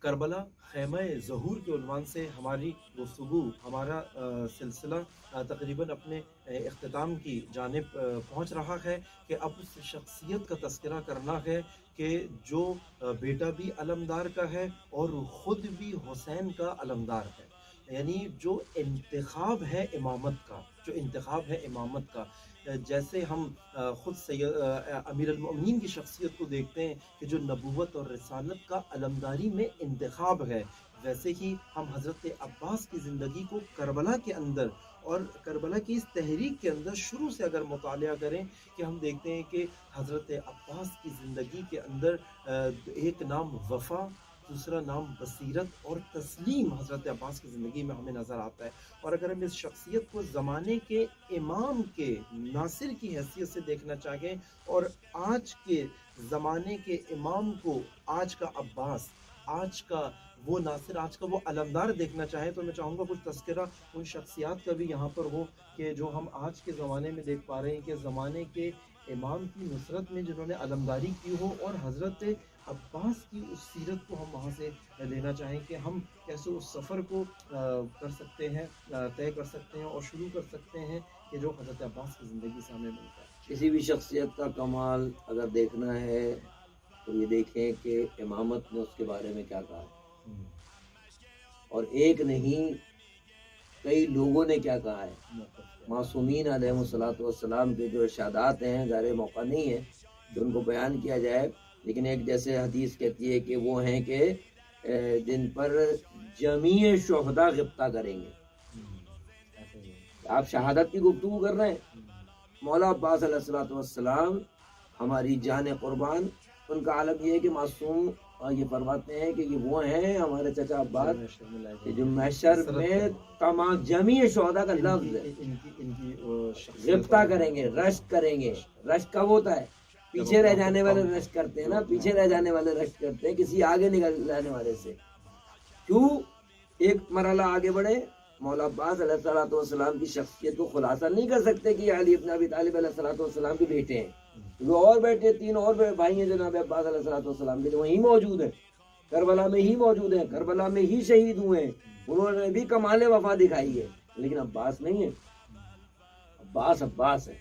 کربلا خیمہ ظہور کے عنوان سے ہماری گفتگو، ہمارا سلسلہ تقریباً اپنے اختتام کی جانب پہنچ رہا ہے کہ اب اس شخصیت کا تذکرہ کرنا ہے کہ جو بیٹا بھی علمدار کا ہے اور خود بھی حسین کا علمدار ہے، یعنی جو انتخاب ہے امامت کا، جو انتخاب ہے امامت کا، جیسے ہم خود امیر المؤمنین کی شخصیت کو دیکھتے ہیں کہ جو نبوت اور رسالت کا علمداری میں انتخاب ہے، ویسے ہی ہم حضرت عباس کی زندگی کو کربلا کے اندر اور کربلا کی اس تحریک کے اندر شروع سے اگر مطالعہ کریں کہ ہم دیکھتے ہیں کہ حضرت عباس کی زندگی کے اندر ایک نام وفا، دوسرا نام بصیرت اور تسلیم حضرت عباس کی زندگی میں ہمیں نظر آتا ہے۔ اور اگر ہم اس شخصیت کو زمانے کے امام کے ناصر کی حیثیت سے دیکھنا چاہیں اور آج کے زمانے کے امام کو آج کا عباس، آج کا وہ ناصر، آج کا وہ علمدار دیکھنا چاہیں تو میں چاہوں گا کچھ تذکرہ ان شخصیات کا بھی یہاں پر ہو کہ جو ہم آج کے زمانے میں دیکھ پا رہے ہیں کہ زمانے کے امام کی نصرت میں جنہوں نے علمداری کی ہو، اور حضرت عباس کی اس سیرت کو ہم وہاں سے لینا چاہیں کہ ہم کیسے اس سفر کو کر سکتے ہیں، طے کر سکتے ہیں اور شروع کر سکتے ہیں کہ جو حضرت عباس کی زندگی سے ہمیں ملتا ہے۔ کسی بھی شخصیت کا کمال اگر دیکھنا ہے تو یہ دیکھیں کہ امامت نے اس کے بارے میں کیا کہا ہے، اور ایک نہیں کئی لوگوں نے کیا کہا ہے۔ معصومین علیہ الصلوۃ والسلام کے جو ارشادات ہیں، ظاہر موقع نہیں ہے کہ ان کو بیان کیا جائے، لیکن ایک جیسے حدیث کہتی ہے کہ وہ ہیں کہ جن پر جمیع شہداء غبطہ کریں گے۔ آپ شہادت کی گفتگو کر رہے ہیں، مولا عباس علیہ الصلوۃ والسلام ہماری جان قربان، ان کا عالم یہ ہے کہ معصوم یہ فرماتے ہیں کہ یہ وہ ہیں ہمارے چچا عباس کہ جو محشر میں تمام جمیع شہداء کا لفظ ہے، غبطہ کریں گے، رشک کریں گے۔ رشک کب ہوتا ہے؟ پیچھے رہ جانے والے رشک کرتے ہیں نا، پیچھے رہ جانے والے رشک کرتے ہیں کسی آگے نکل جانے والے سے۔ کیوں ایک مرحلہ آگے بڑھے؟ مولا عباس علیہ الصلوۃ والسلام کی شخصیت کو خلاصہ نہیں کر سکتے کہ یہ علی ابن ابی طالب علیہ الصلوۃ والسلام کے بیٹے ہیں، وہ اور بیٹے تین اور بھائی ہیں جناب عباس علیہ الصلوۃ والسلام کے، جو وہیں موجود ہیں، کربلا میں ہی موجود ہیں، کربلا میں ہی شہید ہوئے ہیں، انہوں نے بھی کمال وفا دکھائی ہے، لیکن عباس نہیں ہے۔ عباس عباس ہے۔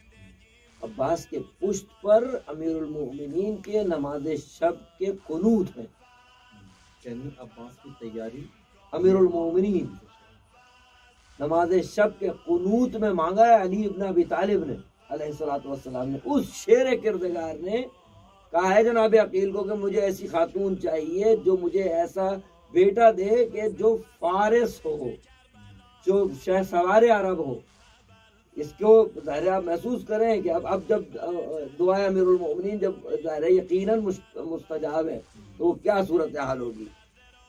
عباس کے پشت پر امیر المؤمنین کے نماز شب کے قنوت ہیں، یعنی عباس کی تیاری امیر المؤمنین نماز شب کے قنوت میں مانگا ہے علی ابن ابی طالب نے علیہ الصلوۃ والسلام نے۔ اس شیر کردگار نے کہا ہے جناب عقیل کو کہ مجھے ایسی خاتون چاہیے جو مجھے ایسا بیٹا دے کہ جو فارس ہو، جو شہ سوار عرب ہو۔ اس کو ظاہر آپ محسوس کریں کہ اب جب دعائے امیر المؤمنین جب ظاہر یقیناً مستجاب ہے تو وہ کیا صورتحال ہوگی۔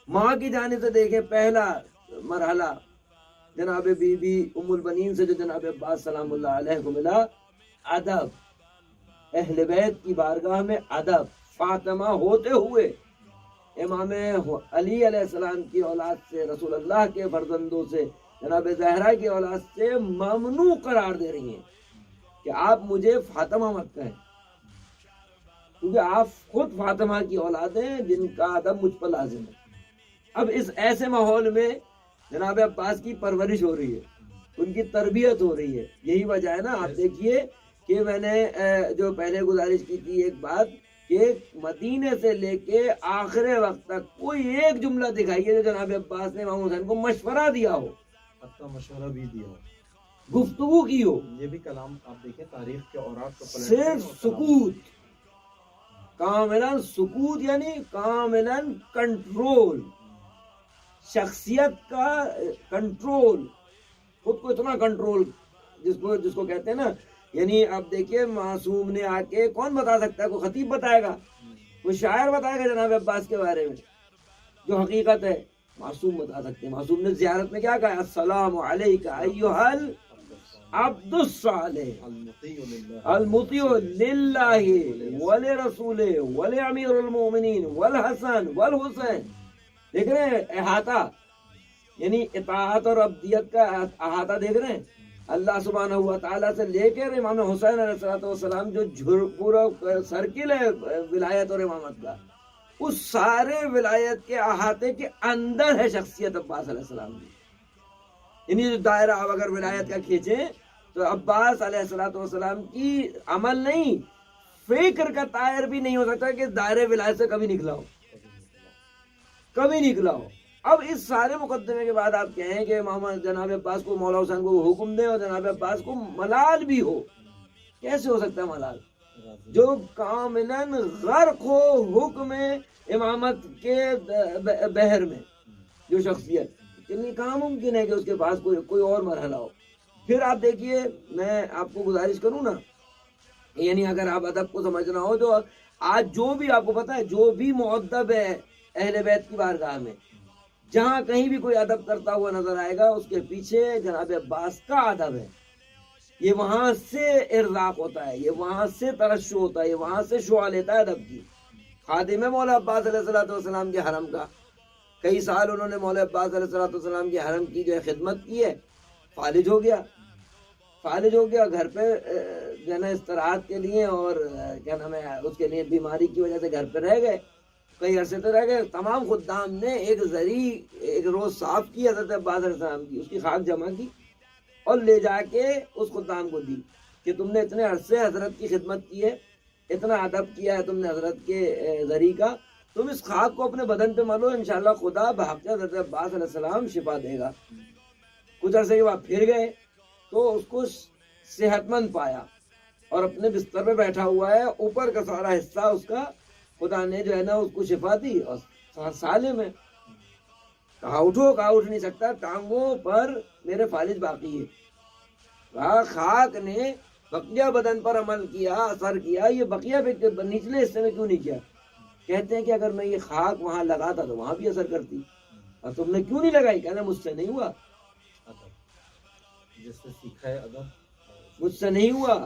ماں کی جانب سے دیکھیں، پہلا مرحلہ جناب بی بی ام البنین سے جو جناب عباس سلام اللہ علیہ کو ملا، ادب، اہل بیت کی بارگاہ میں ادب، فاطمہ ہوتے ہوئے امام علی علیہ السلام کی اولاد سے، رسول اللہ کے فرزندوں سے، جناب زہرا کی اولاد سے ممنوع قرار دے رہی ہیں کہ آپ مجھے فاطمہ مت کہیں، کیونکہ آپ خود فاطمہ کی اولاد ہیں جن کا ادب مجھ پر لازم ہے۔ اب اس ایسے ماحول میں جناب عباس کی پرورش ہو رہی ہے، ان کی تربیت ہو رہی ہے۔ یہی وجہ ہے نا، آپ دیکھیے کہ میں نے جو پہلے گزارش کی تھی ایک بات کہ مدینے سے لے کے آخر وقت تک کوئی ایک جملہ دکھائیے جو جناب عباس نے امام حسین کو مشورہ دیا ہو، حتیٰ مشورہ بھی دیا ہو، گفتگو کی ہو۔ یہ بھی کلام آپ دیکھیں تاریخ کے اوراق کو پلٹ صرف سکوت، کاملاً سکوت، یعنی کاملاً کنٹرول، شخصیت کا کنٹرول، خود کو اتنا کنٹرول جس کو کہتے ہیں نا، یعنی آپ دیکھیے معصوم نے آ کے کون بتا سکتا ہے؟ کوئی خطیب بتائے گا، کوئی شاعر بتائے گا جناب عباس کے بارے میں جو حقیقت ہے؟ معصوم بتا سکتے ہیں۔ معصوم نے زیارت میں کیا کہا؟ السلام علیک ایھا العبد الصالح المطیع للہ ولرسولہ ولامیر المؤمنین والحسن والحسین۔ دیکھ رہے ہیں احاطہ، یعنی اطاعت اور عبدیت کا احاطہ دیکھ رہے ہیں۔ اللہ سبحانہ و تعالیٰ سے لے کر امام حسین علیہ السلام جو پورا سرکل ہے ولایت اور امامت کا، اس سارے ولایت کے احاطے کے اندر ہے شخصیت عباس علیہ السلام کی. یعنی جو دائرہ آپ اگر ولایت کا کھینچیں تو عباس علیہ السلام کی عمل نہیں، فکر کا طائر بھی نہیں ہو سکتا کہ دائرہ ولایت سے کبھی نکلا ہو، کبھی نکلا ہو. اب اس سارے مقدمے کے بعد آپ کہیں کہ محمد جناب عباس کو، مولا حسین کو حکم دیں اور جناب عباس کو ملال بھی ہو. کیسے ہو سکتا ہے ملال؟ جو کاملاً غرق ہو حکم امامت کے بحر میں، جو شخصیت کہاں ممکن ہے کہ اس کے پاس کوئی اور مرحلہ ہو. پھر آپ دیکھیے، میں آپ کو گزارش کروں نا، یعنی اگر آپ ادب کو سمجھنا ہو تو آج جو بھی آپ کو پتا ہے، جو بھی مؤدب ہے اہل بیت کی بارگاہ میں، جہاں کہیں بھی کوئی ادب کرتا ہوا نظر آئے گا، اس کے پیچھے جناب عباس کا ادب ہے. یہ وہاں سے ارزاق ہوتا ہے، یہ وہاں سے ترشح ہوتا ہے، یہ وہاں سے شعاع لیتا ہے ادب کی. خادم ہے مولا عباس علیہ السلام کے حرم کا، کئی سال انہوں نے مولا عباس علیہ السلام کے حرم کی جو ہے خدمت کی ہے. فالج ہو گیا گھر پہ جو ہے نا استراحت کے لیے، اور کیا نام ہے اس کے لیے بیماری کی وجہ سے گھر پہ رہ گئے، کئی عرصے تو رہ گئے. تمام خدام نے ایک روز صاف کی حضرت عباس علیہ السلام کی، اس کی خاک جمع کی اور لے جا کے اس خدام کو دی کہ تم نے اتنے عرصے حضرت کی خدمت کی ہے، اتنا ادب کیا ہے تم نے حضرت کے ذریع کا، تم اس خاک کو اپنے بدن پہ ملو، انشاءاللہ خدا بحق حضرت عباس علیہ السلام شفا دے گا. کچھ عرصے کے بعد پھر گئے تو اس کو صحت مند پایا اور اپنے بستر پہ بیٹھا ہوا ہے، اوپر کا سارا حصہ اس کا خدا نے جو ہے نا اس کو شفا دی اور سالم ہے. کہا اٹھو، کہا اٹھ نہیں سکتا، ٹانگوں پر میرے فالج باقی ہے. کہا خاک نے بقیہ بدن پر عمل کیا، اثر کیا، یہ بقیہ نچلے حصے میں کیوں نہیں کیا؟ کہتے ہیں کہ اگر میں یہ خاک وہاں لگاتا تو وہاں بھی اثر کرتی، اور تم نے کیوں نہیں لگائی؟ کہنا مجھ سے نہیں ہوا، جس سے سیکھا ہے ادب، مجھ سے نہیں ہوا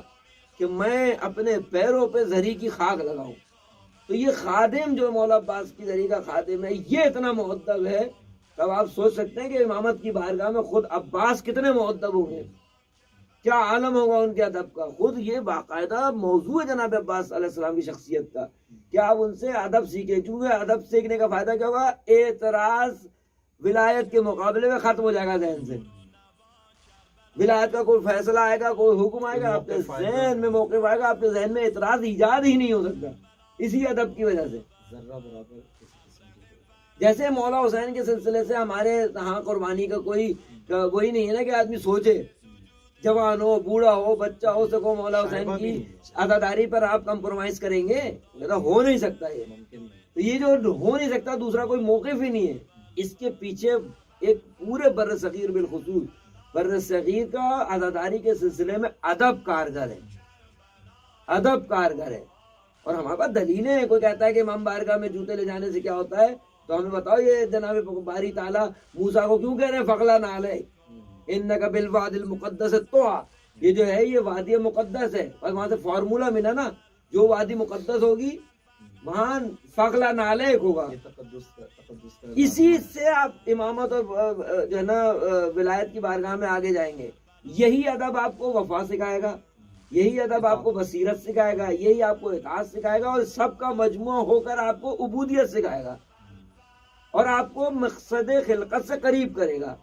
کہ میں اپنے پیروں پہ زری کی خاک لگاؤں. تو یہ خادم جو مولا عباس کی زری کا خادم ہے، یہ اتنا مؤدب ہے. تب آپ سوچ سکتے ہیں کہ امامت کی بارگاہ میں خود عباس کتنے مؤدب ہوں گے، کیا عالم ہوگا ان کے ادب کا. خود یہ باقاعدہ موضوع ہے جناب عباس علیہ السلام کی شخصیت کا کہ آپ ان سے ادب سیکھیں، کیونکہ ادب سیکھنے کا فائدہ کیا ہوگا؟ اعتراض ولایت کے مقابلے میں ختم ہو جائے گا ذہن سے. ولایت کا کوئی فیصلہ آئے گا، کوئی حکم آئے گا، آپ کے ذہن میں موقف آئے گا، آپ کے ذہن میں اعتراض ایجاد ہی نہیں ہو سکتا اسی ادب کی وجہ سے. ذرہ برابر کسی قسم کی جیسے مولا حسین کے سلسلے سے ہمارے یہاں قربانی کا کوئی وہی نہیں ہے نا کہ آدمی سوچے، جوان ہو، بوڑھا ہو، بچہ ہو، سکو مولا حسین کی عزاداری پر آپ کمپرومائز کریں گے، ہو نہیں سکتا. یہ جو ہو نہیں سکتا، دوسرا کوئی موقف ہی نہیں ہے. اس کے پیچھے ایک پورے بر صغیر بالخصوص بر صغیر کا عزاداری کے سلسلے میں ادب کارگر ہے، ادب کارگر ہے. اور ہمارے پاس دلیلیں ہیں. کوئی کہتا ہے کہ امام بارگاہ میں جوتے لے جانے سے کیا ہوتا ہے، تو ہمیں بتاؤ یہ جناب باری تعالیٰ موسیٰ کو کیوں کہہ رہے ہیں فقلا نعلے انک بالواد المقدس طویٰ. یہ جو ہے یہ وادی مقدس ہے، اور وہاں سے فارمولہ ملا نا، جو وادی مقدس ہوگی وہاں فقلا نعلے ہوگا. اسی سے آپ امامت اور جو ہے نا ولایت کی بارگاہ میں آگے جائیں گے. یہی ادب آپ کو وفا سکھائے گا، یہی ادب آپ کو بصیرت سکھائے گا، یہی آپ کو اطاعت سکھائے گا، اور سب کا مجموعہ ہو کر آپ کو عبودیت سکھائے گا اور آپ کو مقصد خلقت سے قریب کرے گا.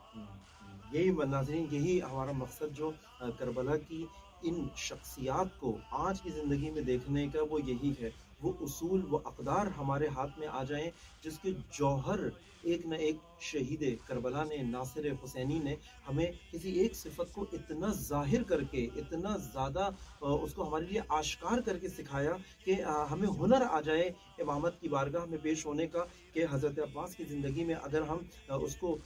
یہی ناظرین، یہی ہمارا مقصد جو کربلا کی ان شخصیات کو آج کی زندگی میں دیکھنے کا وہ یہی ہے. وہ اصول، وہ اقدار ہمارے ہاتھ میں آ جائیں جس کے جوہر ایک نہ ایک شہید کربلا نے، ناصر حسینی نے ہمیں کسی ایک صفت کو اتنا ظاہر کر کے، اتنا زیادہ اس کو ہمارے لیے آشکار کر کے سکھایا کہ ہمیں ہنر آ جائے امامت کی بارگاہ میں پیش ہونے کا، کہ حضرت عباس کی زندگی میں اگر ہم اس کو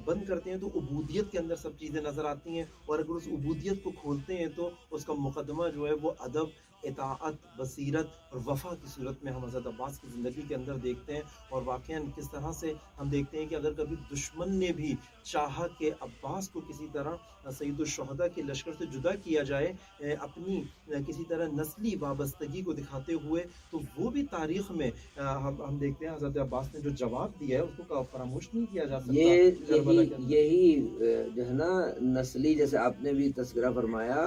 بند کرتے ہیں تو عبودیت کے اندر سب چیزیں نظر آتی ہیں، اور اگر اس عبودیت کو کھولتے ہیں تو اس کا مقدمہ جو ہے وہ ادب، اطاعت، بصیرت اور وفا کی صورت میں ہم حضرت عباس کی زندگی کے اندر دیکھتے ہیں. اور واقعاً کس طرح سے ہم دیکھتے ہیں کہ اگر کبھی دشمن نے بھی چاہا کہ عباس کو کسی طرح سید الشہداء کے لشکر سے جدا کیا جائے، اپنی کسی طرح نسلی وابستگی کو دکھاتے ہوئے، تو وہ بھی تاریخ میں ہم دیکھتے ہیں حضرت عباس نے جو جواب دیا ہے اس کو فراموش نہیں کیا جا سکتا. یہی جو ہے نا نسلی، جیسے آپ نے بھی تذکرہ فرمایا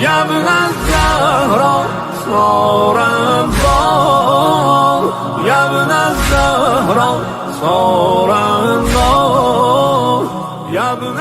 يا ابن الزهراء صار الضوء يا ابن الزهراء صار الضوء يا ابن